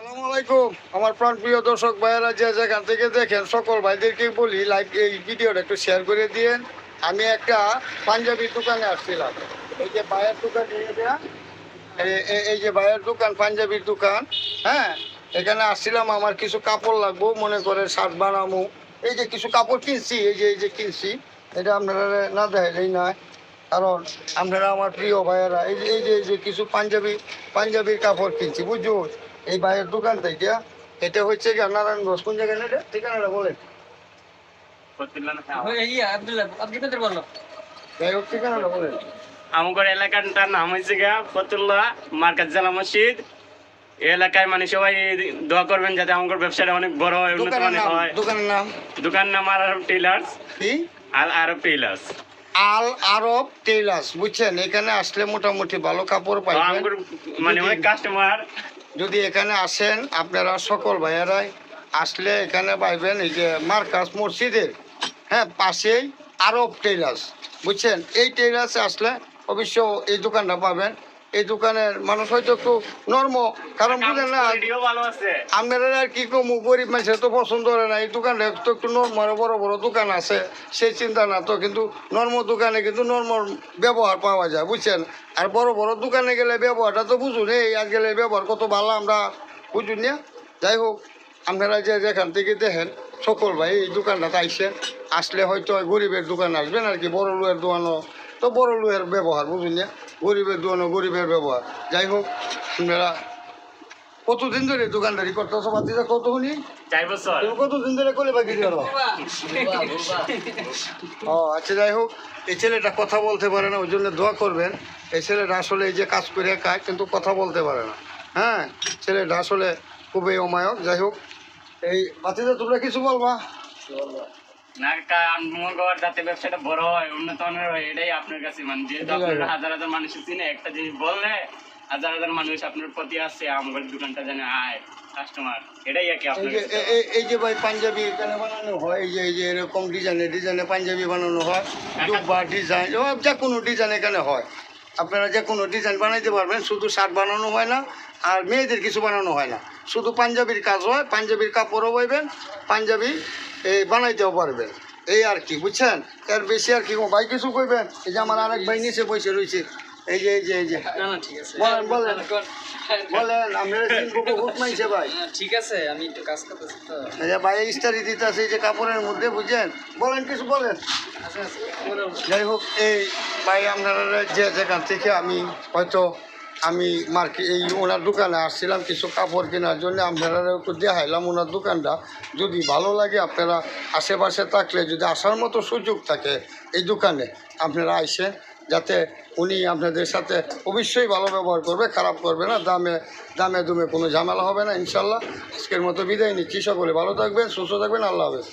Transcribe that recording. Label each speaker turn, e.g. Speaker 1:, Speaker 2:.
Speaker 1: আসসালামু আলাইকুম আমার প্রাণপ্রিয় দর্শক ভাইয়েরা যে যেখান থেকে দেখেন সকল ভাইদেরকে বলি লাইক এই ভিডিওটা একটু শেয়ার করে দিয়েন। আমি একটা পাঞ্জাবির দোকানে আসছিলাম। এই যে ভাইয়ের দোকান এই যে ভাইয়ের দোকান পাঞ্জাবির দোকান। হ্যাঁ, এখানে আসছিলাম, আমার কিছু কাপড় লাগবো, মনে করে শার্ট বানাবো। এই যে কিছু কাপড় কিনছি, এই যে কিনছি, এটা আপনারা না দেখাইলেই নয়, কারণ আপনারা আমার প্রিয় ভাইয়েরা। এই যে কিছু পাঞ্জাবির কাপড় কিনছি, বুঝছো। এই ভাইয়ের দোকান থেকে। এটা হচ্ছে কি নারায়ণগঞ্জ। কোন জায়গায় এটা ঠিকানাটা বলেন। যাই হোক, ঠিকানাটা বলেন।
Speaker 2: আমার এলাকাটার নাম হয়েছে গা ফতুল্লাহ মার্কাজ জেলা মসজিদ। এই এলাকায় মানে সবাই দোয়া করবেন যাতে আমার ব্যবসাটা অনেক বড় হয়, উন্নত মানের হয়। দোকানের নাম আর আরব টেইলার্স।
Speaker 1: কি?
Speaker 2: আল আরব টেইলার্স।
Speaker 1: আল আরব টেইলার্স, বুঝছেন। এখানে আসলে মোটামুটি ভালো কাপড় পাইবেন।
Speaker 2: মানে অনেক কাস্টমার
Speaker 1: যদি এখানে আসেন, আপনারা সকল ভাইয়ারাই আসলে এখানে পাইবেন এই যে মার্কাজ মসজিদের পাশেই আরব টেইলার্স, বুঝছেন। এই টেইলার্সে আসলে অবশ্য এই দোকানটা পাবেন। এই দোকানের মানুষ হয়তো একটু নর্ম, কারণ বুঝেন না
Speaker 2: ভালো আছে।
Speaker 1: আপনারা আর কি কমু, গরিব মানুষের তো পছন্দ করে না। এই দোকানটা তো একটু নর্ম, বড় বড় দোকান আছে সেই চিন্তা না তো, কিন্তু নর্ম দোকানে কিন্তু নর্ম ব্যবহার পাওয়া যায়, বুঝছেন। আর বড় বড় দোকানে গেলে ব্যবহারটা তো বুঝুন, এই আর গেলে ব্যবহার কত ভালো আমরা বুঝুন না। যাই হোক, আপনারা যে যেখান থেকে দেখেন সকল ভাই এই দোকানটাতে আইসেন। আসলে হয়তো গরিবের দোকান আসবেন আর কি, বড় লোকের দোকানও তো বড় লোকের ব্যবহার, বুঝুন না। গরিবের দোকানও গরিবের ব্যবহার। যাই হোক, আপনারা কতদিন ধরে দোকানদারি করতেছো? বাতিজা কতক্ষণই?
Speaker 2: 4 বছর।
Speaker 1: তুমি কতদিন ধরে করলে বাকি দিল? ও আচ্ছা, যাই হোক, এই ছেলেটা কথা বলতে পারে না, ওই জন্য দোয়া করবেন। এই ছেলেটা আসলে এই যে কাজ করে খায় কিন্তু কথা বলতে পারে না। হ্যাঁ, ছেলেটা আসলে খুবই অমায়ক। যাই হোক, এই বাতিজা তোমরা কিছু বলবা?
Speaker 2: না আমার যাতে ব্যবসাটা বড় হয়, উন্নত মানের হয়, এটাই আপনার কাছে মানে যেহেতু আপনারা হাজার হাজার মানুষ চিনে, একটা জিনিস বললে হাজার হাজার মানুষ আপনার প্রতি আসছে, আমার দোকানটা জানে আয় কাস্টমার, এটাই আর কি।
Speaker 1: এই যে ভাই পাঞ্জাবি এখানে বানানো হয়, এই যে এরকম ডিজাইনে পাঞ্জাবি বানানো হয়, দুব্বা ডিজাইন, যে কোনো ডিজাইন এখানে হয়। আপনারা যে কোনো ডিজাইন বানাইতে পারবেন। শুধু শার্ট বানানো হয় না, আর মেয়েদের কিছু বানানো হয় না, শুধু পাঞ্জাবির কাজ হয়। পাঞ্জাবির কাপড়ও পাইবেন, পাঞ্জাবি এই বানাইতেও পারবেন, এই আর কি, বুঝছেন। এর বেশি আর কি ভাই কিছু কইবেন? এই যে আমার আরেক ভাই নিচে বসে রয়েছে, এই যে বলেন বলেন বলেন। আপনারা হুট মাইছে ভাই।
Speaker 3: ঠিক আছে, আমি একটু কাজ করতেছি তো।
Speaker 1: এই যে ভাই ইস্তারি দিতে আছে এই যে কাপড়ের মধ্যে, বুঝছেন। বলেন কিছু বলেন। যাই হোক, এই ভাই আপনারা যে যেখান থেকে আমি এই ওনার দোকানে আসছিলাম কিছু কাপড় কেনার জন্য। আপনারা একটু দেখাইলাম ওনার দোকানটা। যদি ভালো লাগে, আপনারা আশেপাশে থাকলে যদি আসার মতো সুযোগ থাকে এই দোকানে, আপনারা আইসেন, যাতে উনি আপনাদের সাথে অবশ্যই ভালো ব্যবহার করবে, খারাপ করবে না। দামে দুমে কোনো ঝামেলা হবে না, ইনশাল্লাহ। আজকের মতো বিদায় নিচ্ছি। সকলে ভালো থাকবেন, সুস্থ থাকবেন। আল্লাহ হাফেজ।